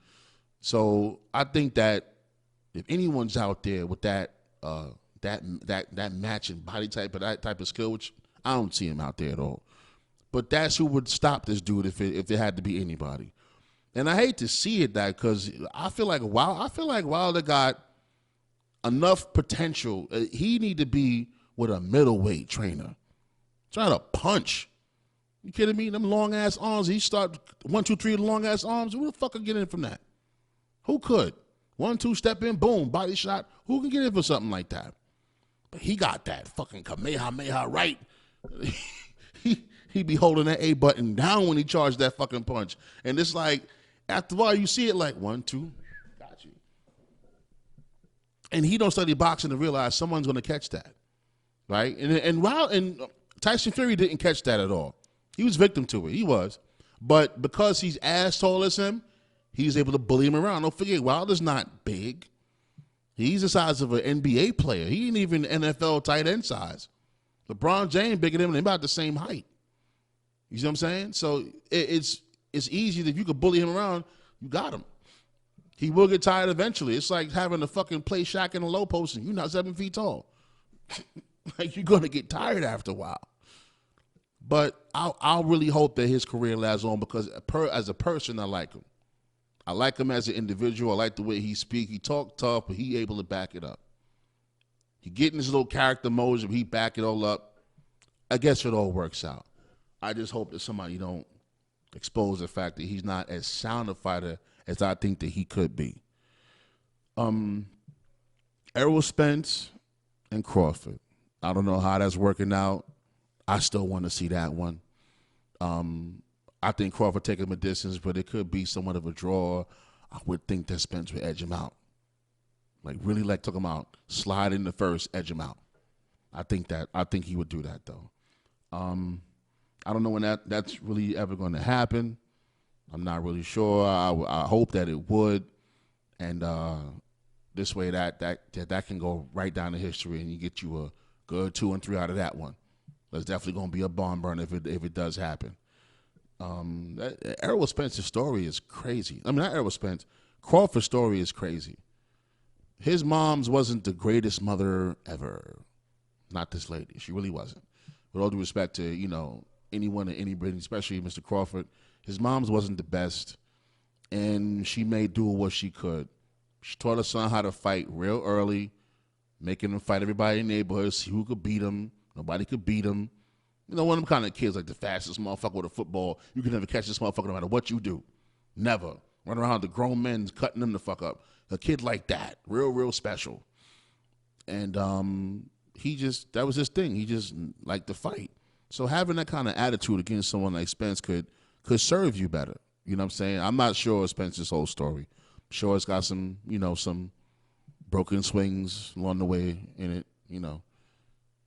So I think that if anyone's out there with that matching body type or that type of skill, which I don't see him out there at all. But that's who would stop this dude if it had to be anybody. And I hate to see it that because I feel like Wilder got enough potential. He need to be with a middleweight trainer. Trying to punch. You kidding me? Them long ass arms. He start 1, 2, 3 long ass arms. Who the fuck could get in from that? Who could? 1, 2 step in, boom, body shot. Who can get in for something like that? But he got that fucking Kamehameha right. He be holding that A button down when he charged that fucking punch. And it's like, after a while, you see it like 1, 2, got you. And he don't study boxing to realize someone's going to catch that, right? And Tyson Fury didn't catch that at all. He was victim to it. He was. But because he's as tall as him, he's able to bully him around. Don't forget, Wilder's not big. He's the size of an NBA player. He ain't even NFL tight end size. LeBron James bigger than him. They're about the same height. You see what I'm saying? So it's easy that if you could bully him around, you got him. He will get tired eventually. It's like having to fucking play Shaq in a low post and you're not 7 feet tall. Like, you're going to get tired after a while. But I'll really hope that his career lasts on because as a person, I like him. I like him as an individual. I like the way he speaks. He talk tough, but he able to back it up. He get in his little character mode, but he back it all up. I guess it all works out. I just hope that somebody don't expose the fact that he's not as sound a fighter as I think that he could be. Errol Spence and Crawford. I don't know how that's working out. I still want to see that one. I think Crawford take him a distance, but it could be somewhat of a draw. I would think that Spence would edge him out. Like, really, like, took him out. Slide in the first, edge him out. I think he would do that, though. I don't know when that's really ever going to happen. I'm not really sure. I hope that it would. And this way that can go right down to history and you get you a good 2 and 3 out of that one. There's definitely going to be a barn burner if it does happen. Errol Spence's story is crazy. I mean, not Errol Spence. Crawford's story is crazy. His mom's wasn't the greatest mother ever. Not this lady. She really wasn't. With all due respect to, anyone and anybody, especially Mr. Crawford, his mom's wasn't the best, and she made do what she could. She taught her son how to fight real early, making him fight everybody in the neighborhood, see who could beat him. Nobody could beat him. One of them kind of kids, like the fastest motherfucker with a football. You can never catch this motherfucker no matter what you do. Never. Run around the grown men cutting them the fuck up. A kid like that. Real, real special. And that was his thing. He just liked to fight. So having that kind of attitude against someone like Spence could could serve you better. You know what I'm saying? I'm not sure Spencer's whole story. I'm sure it's got some, some broken swings along the way in it,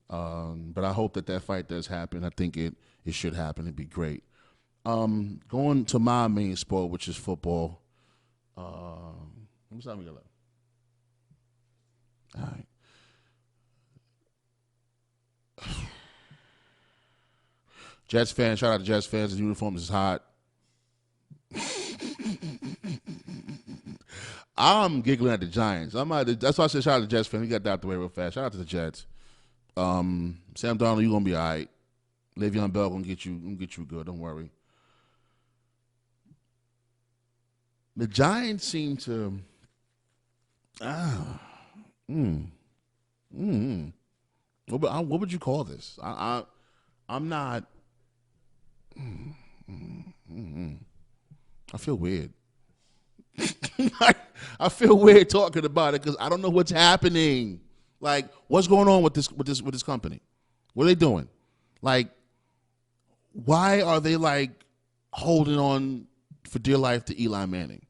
But I hope that fight does happen. I think it should happen. It'd be great. Going to my main sport, which is football. How much time we got left? All right. Jets fans, shout out to Jets fans. The uniforms is hot. I'm giggling at the Giants. That's why I said shout out to the Jets fans. We got that out the way real fast. Shout out to the Jets. Sam Darnold, you gonna be all right. Le'Veon Bell gonna get you good. Don't worry. The Giants seem to. What would you call this? I'm not. I feel weird. I feel weird talking about it because I don't know what's happening. Like, what's going on with this company? What are they doing? Like, why are they like holding on for dear life to Eli Manning?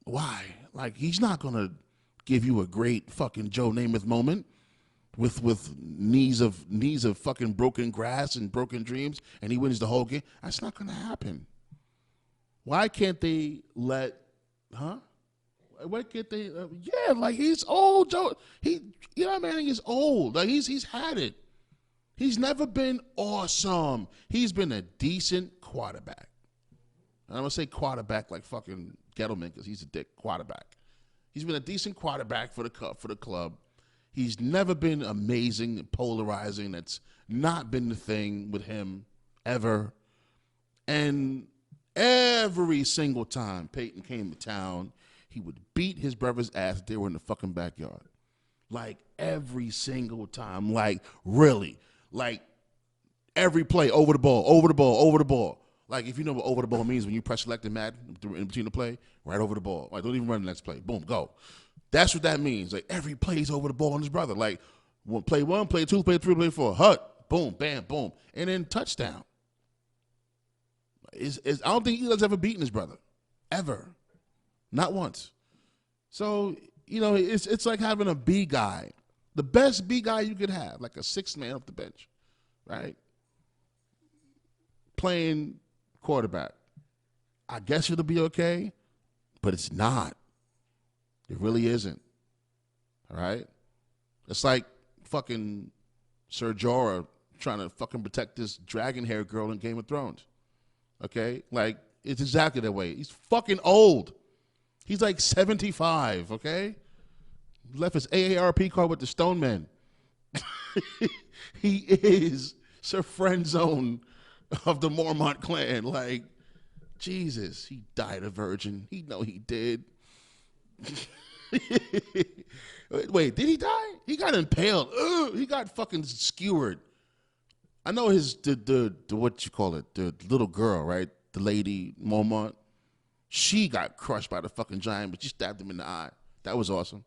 Why? Like, he's not gonna give you a great fucking Joe Namath moment with knees of fucking broken grass and broken dreams, and he wins the whole game. That's not gonna happen. Why can't they let? Why can't they? Like he's old, Joe. Eli Manning is old. Like he's had it. He's never been awesome. He's been a decent quarterback. And I'm gonna say quarterback like fucking Gettleman because he's a dick quarterback. He's been a decent quarterback for the club. He's never been amazing and polarizing. That's not been the thing with him ever. And every single time Peyton came to town, he would beat his brother's ass if they were in the fucking backyard. Like every single time. Like really. Like every play, over the ball. Like if you know what over the ball means when you press select and Madden in between the play, right over the ball. Like don't even run the next play. Boom, go. That's what that means. Like every play is over the ball on his brother. Like play 1, play 2, play 3, play 4. Hut, boom, bam, boom. And then touchdown. I don't think Eli's ever beaten his brother. Ever. Not once. So, it's like having a B guy. The best B guy you could have, like a sixth man off the bench, right? Playing quarterback. I guess it'll be okay, but it's not. It really isn't. All right? It's like fucking Ser Jorah trying to fucking protect this dragon hair girl in Game of Thrones. Okay? Like, it's exactly that way. He's fucking old. He's like 75, okay? Left his AARP card with the Stone Men. He is Sir Friend Zone of the Mormont clan. Like, Jesus, he died a virgin. He did. Wait, did he die? He got impaled. Ugh, he got fucking skewered. I know the what you call it, the little girl, right? The lady Mormont. She got crushed by the fucking giant, but she stabbed him in the eye. That was awesome.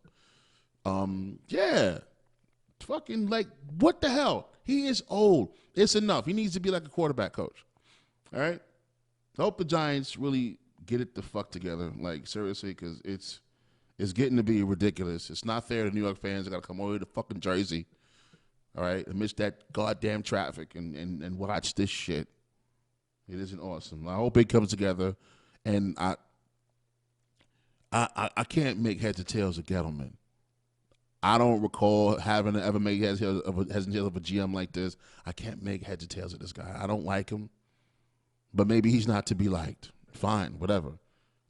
Yeah. Fucking like, what the hell? He is old. It's enough. He needs to be like a quarterback coach. All right? I hope the Giants really get it the fuck together. Like, seriously, because it's getting to be ridiculous. It's not fair to New York fans. They got to come all the way to fucking Jersey. All right? Amidst that goddamn traffic and watch this shit. It isn't awesome. I hope it comes together. And I can't make heads or tails of Gettleman. I don't recall having to ever make heads or tails of a GM like this. I can't make heads or tails of this guy. I don't like him. But maybe he's not to be liked. Fine, whatever.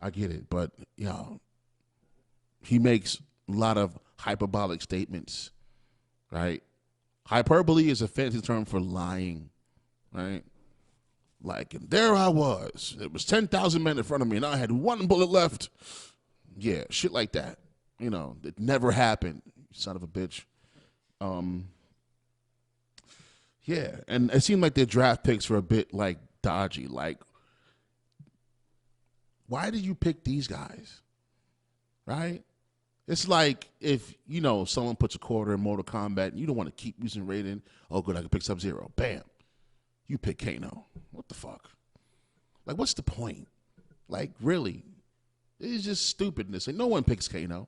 I get it. But, he makes a lot of hyperbolic statements, right? Hyperbole is a fancy term for lying, right? Like, and there I was. It was 10,000 men in front of me, and I had one bullet left. Yeah, shit like that. It never happened, son of a bitch. Yeah, and it seemed like their draft picks were a bit, like, dodgy. Like, why did you pick these guys, right? It's like if, someone puts a quarter in Mortal Kombat, and you don't want to keep using Raiden. Oh, good, I can pick Sub-Zero. Bam. You pick Kano. What the fuck? Like, what's the point? Like, really? It's just stupidness. And no one picks Kano.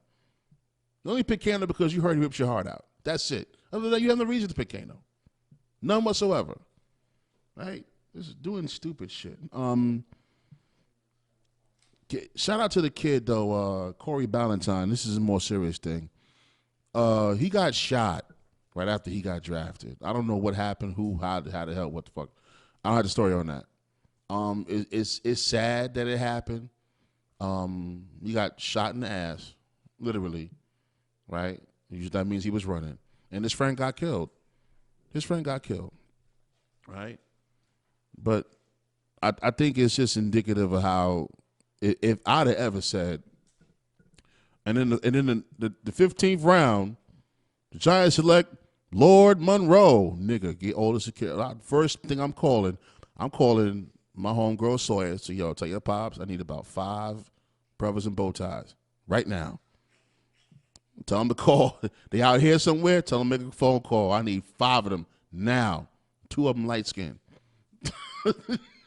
You only pick Kano because you heard he rips your heart out. That's it. Other than that, you have no reason to pick Kano. None whatsoever. Right? Just doing stupid shit. Shout out to the kid, though, Corey Ballantyne. This is a more serious thing. He got shot right after he got drafted. I don't know what happened, who, how the hell, what the fuck. I don't have the story on that. It's sad that it happened. He got shot in the ass, literally, right? That means he was running. And his friend got killed. Right? But I think it's just indicative of how, if I'd have ever said, and in the 15th round, the Giants select Lord Monroe, nigga, get all the security. First thing I'm calling my homegirl Sawyer. So, yo, tell your pops I need about 5 brothers in bow ties right now. Tell them to call. They out here somewhere. Tell them to make a phone call. I need 5 of them now. 2 of them light skinned.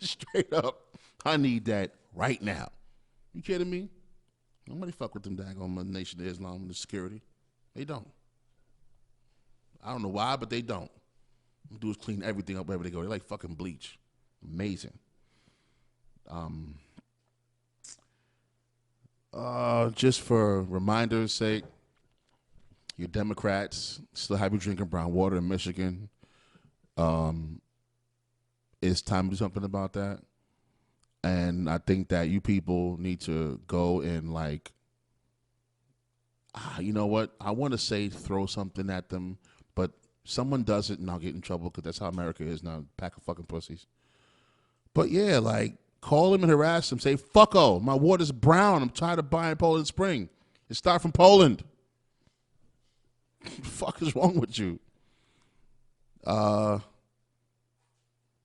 Straight up. I need that right now. You kidding me? Nobody fuck with them daggone Nation of Islam and the security. They don't. I don't know why, but they don't. What they do is clean everything up wherever they go. They like fucking bleach. Amazing. Just for reminders' sake, you Democrats still have you drinking brown water in Michigan. It's time to do something about that. And I think that you people need to go and you know what? I want to say throw something at them, but someone does it and I'll get in trouble because that's how America is now, pack of fucking pussies. But yeah, call him and harass him. Say, fucko, my water's brown. I'm tired of buying Poland Spring. It started from Poland. What the fuck is wrong with you?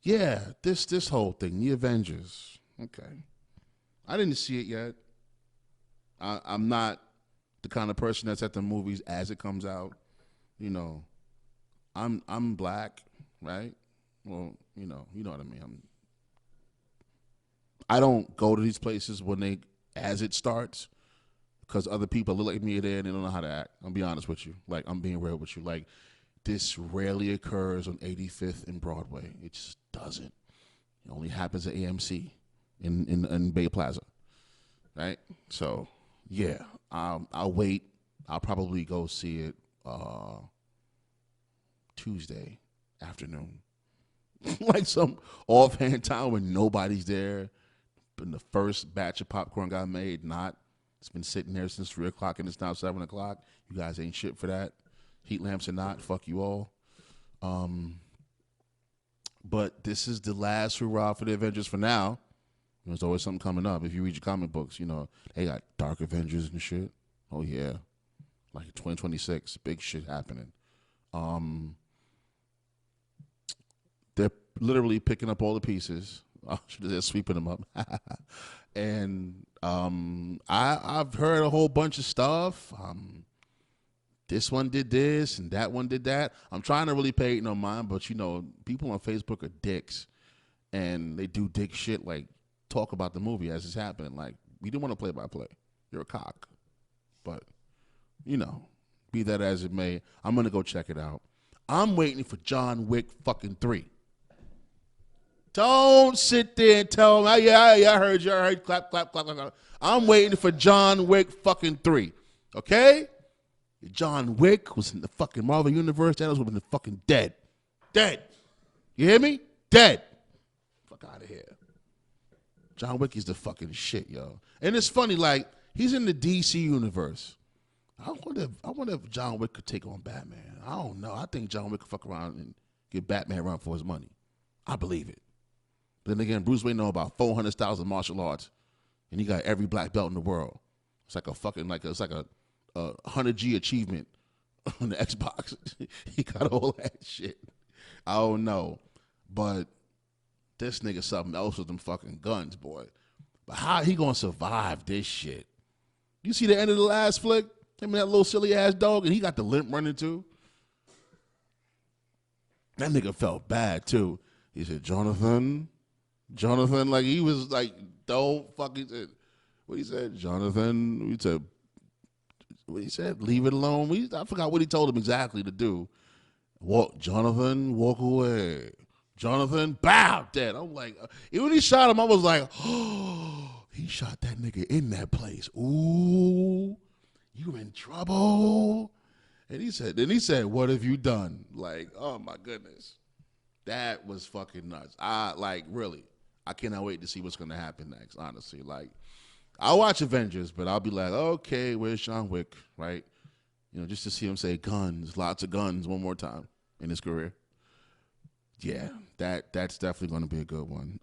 Yeah, this whole thing, the Avengers. Okay. I didn't see it yet. I'm not the kind of person that's at the movies as it comes out. You know, I'm black, right? Well, you know what I mean. I don't go to these places as it starts because other people look like me there and they don't know how to act. I'll be honest with you. I'm being real with you. This rarely occurs on 85th and Broadway. It just doesn't. It only happens at AMC in Bay Plaza, right? So, yeah, I'll wait. I'll probably go see it Tuesday afternoon. Some offhand time when nobody's there. But the first batch of popcorn got made, it's been sitting there since 3 o'clock and it's now 7 o'clock. You guys ain't shit for that. Heat lamps or not, fuck you all. But this is the last hurrah for the Avengers for now. There's always something coming up. If you read your comic books, they got Dark Avengers and shit. Oh, yeah. 2026, big shit happening. They're literally picking up all the pieces. I should have said sweeping them up. And I've heard a whole bunch of stuff. This one did this and that one did that. I'm trying to really pay no mind, but people on Facebook are dicks, and they do dick shit talk about the movie as it's happening. We didn't want to play by play. You're a cock, but be that as it may, I'm gonna go check it out. I'm waiting for John Wick fucking 3. Don't sit there and tell them, I heard you. I heard clap, clap, clap, clap, clap. I'm waiting for John Wick fucking 3. Okay? If John Wick was in the fucking Marvel Universe, Thanos would have been fucking dead. Dead. You hear me? Dead. Fuck out of here. John Wick is the fucking shit, yo. And it's funny, he's in the DC universe. I wonder if John Wick could take on Batman. I don't know. I think John Wick could fuck around and get Batman around for his money. I believe it. But then again, Bruce Wayne know about 400 styles of martial arts, and he got every black belt in the world. It's like a fucking it's like a 100G achievement on the Xbox. He got all that shit. I don't know, but this nigga something else with them fucking guns, boy. But how he gonna survive this shit? You see the end of the last flick? Him and that little silly ass dog, and he got the limp running too. That nigga felt bad too. He said, Jonathan, Jonathan, like he was like, don't fucking. What he said, Jonathan. We said, what he said, leave it alone. I forgot what he told him exactly to do. Walk, Jonathan, walk away. Jonathan, bow, dead. I'm like, even when he shot him, I was like, oh, he shot that nigga in that place. Ooh, you in trouble. And then he said, what have you done? Like, oh my goodness. That was fucking nuts. Really, I cannot wait to see what's going to happen next, honestly. Like, I'll watch Avengers, but I'll be like, okay, where's John Wick, right? You know, just to see him say guns, lots of guns one more time in his career. Yeah, that's definitely going to be a good one.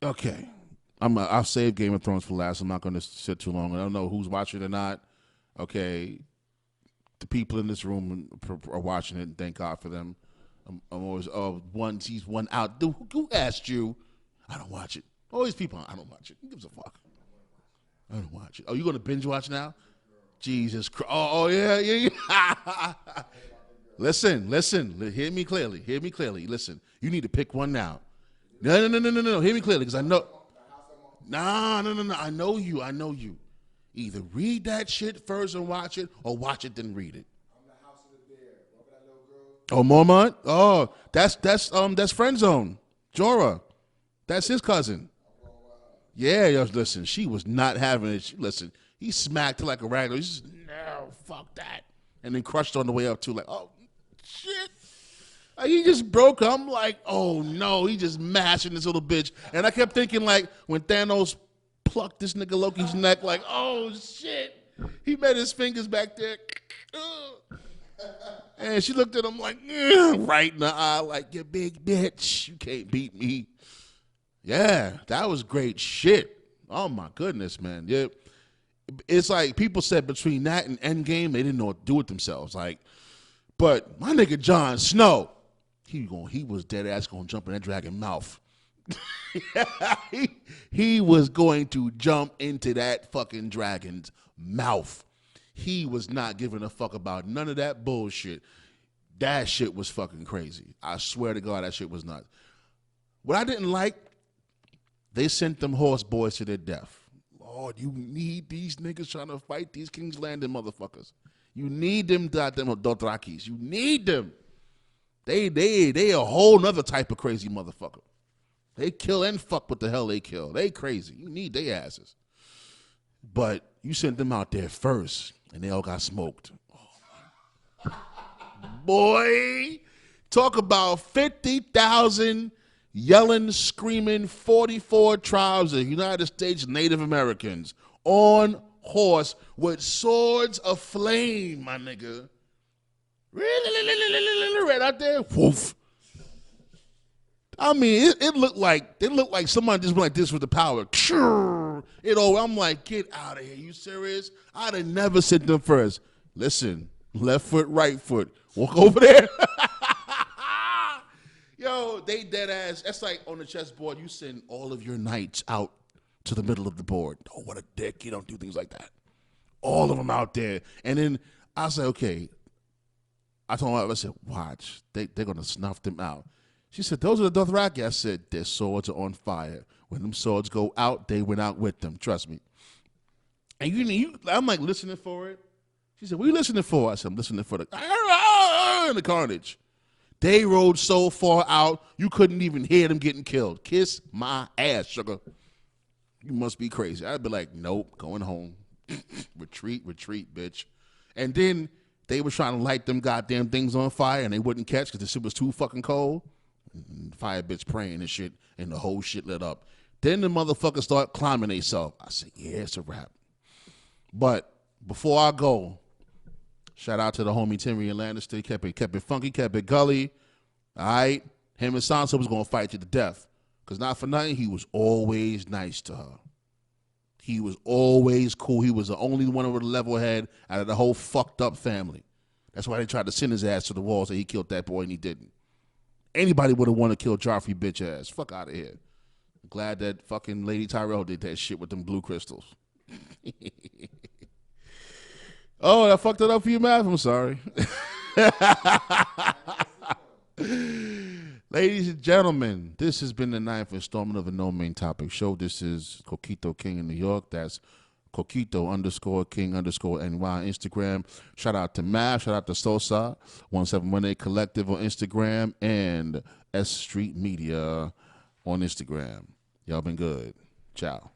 Okay. I'll save Game of Thrones for last. I'm not going to sit too long. I don't know who's watching it or not. Okay. The people in this room are watching it, and thank God for them. I'm always, he's one out. Dude, who asked you? I don't watch it. All these people, I don't watch it. Who gives a fuck? I don't watch it. Oh, you going to binge watch now? Jesus Christ. Oh yeah. Listen. Hear me clearly. Listen, you need to pick one now. No. Hear me clearly, because I know. No. I know you. Either read that shit first and watch it, or watch it then read it. Oh, Mormont? Oh, that's Friend Zone. Jorah. That's his cousin. Yeah, listen, she was not having it. Listen, he smacked her like a rag. He's just, no, fuck that. And then crushed on the way up too, like, oh, shit. Like, he just broke her. I'm like, oh no, he just mashing this little bitch. And I kept thinking, like, when Thanos plucked this nigga Loki's neck, like, oh shit. He made his fingers back there. And she looked at him like, right in the eye, like, you big bitch. You can't beat me. Yeah, that was great shit. Oh my goodness, man. Yeah. It's like people said between that and Endgame, they didn't know what to do with themselves. Like, but my nigga Jon Snow, he was dead ass gonna jump in that dragon mouth. he was going to jump into that fucking dragon's mouth. He was not giving a fuck about none of that bullshit. That shit was fucking crazy. I swear to God, that shit was nuts. What I didn't like, they sent them horse boys to their death. Lord, you need these niggas trying to fight these King's Landing motherfuckers. You need them Dothrakis. You need them. They a whole nother type of crazy motherfucker. They kill and fuck what the hell they kill. They crazy. You need their asses. But you sent them out there first, and they all got smoked. Oh, boy, talk about 50,000 yelling, screaming 44 tribes of United States Native Americans on horse with swords aflame, my nigga. Right out there. Woof. I mean, it looked like somebody just went like this with the power. I'm like, get out of here. You serious? I'd have never sent them first. Listen, left foot, right foot. Walk over there. Yo, they dead ass. That's like on the chessboard, you send all of your knights out to the middle of the board. Oh, what a dick. You don't do things like that. All of them out there. And then I said, okay. I told my wife, I said, watch. They're going to snuff them out. She said, those are the Dothraki. I said, their swords are on fire. When them swords go out, they went out with them. Trust me. And I'm like listening for it. She said, what are you listening for? I said, I'm listening for the carnage. They rode so far out, you couldn't even hear them getting killed. Kiss my ass, sugar. You must be crazy. I'd be like, nope, going home. Retreat, bitch. And then they were trying to light them goddamn things on fire, and they wouldn't catch because the shit was too fucking cold. And fire bitch praying and shit, and the whole shit lit up. Then the motherfuckers start climbing themselves. I said, yeah, it's a wrap. But before I go, shout out to the homie Tyrion Lannister. Kept it funky, kept it gully. All right? Him and Sansa was going to fight to the death. Because not for nothing, he was always nice to her. He was always cool. He was the only one with a level head out of the whole fucked up family. That's why they tried to send his ass to the wall, so he killed that boy, and he didn't. Anybody would have wanted to kill Joffrey bitch ass. Fuck out of here. I'm glad that fucking Lady Tyrell did that shit with them blue crystals. Oh, I fucked it up for you, Matt? I'm sorry. Ladies and gentlemen, this has been the 9th installment of the No Main Topic Show. This is Coquito King in New York. That's Coquito_King_NY on Instagram. Shout out to Mav. Shout out to Sosa, 1718 Collective on Instagram, and S.STREET Media on Instagram. Y'all been good. Ciao.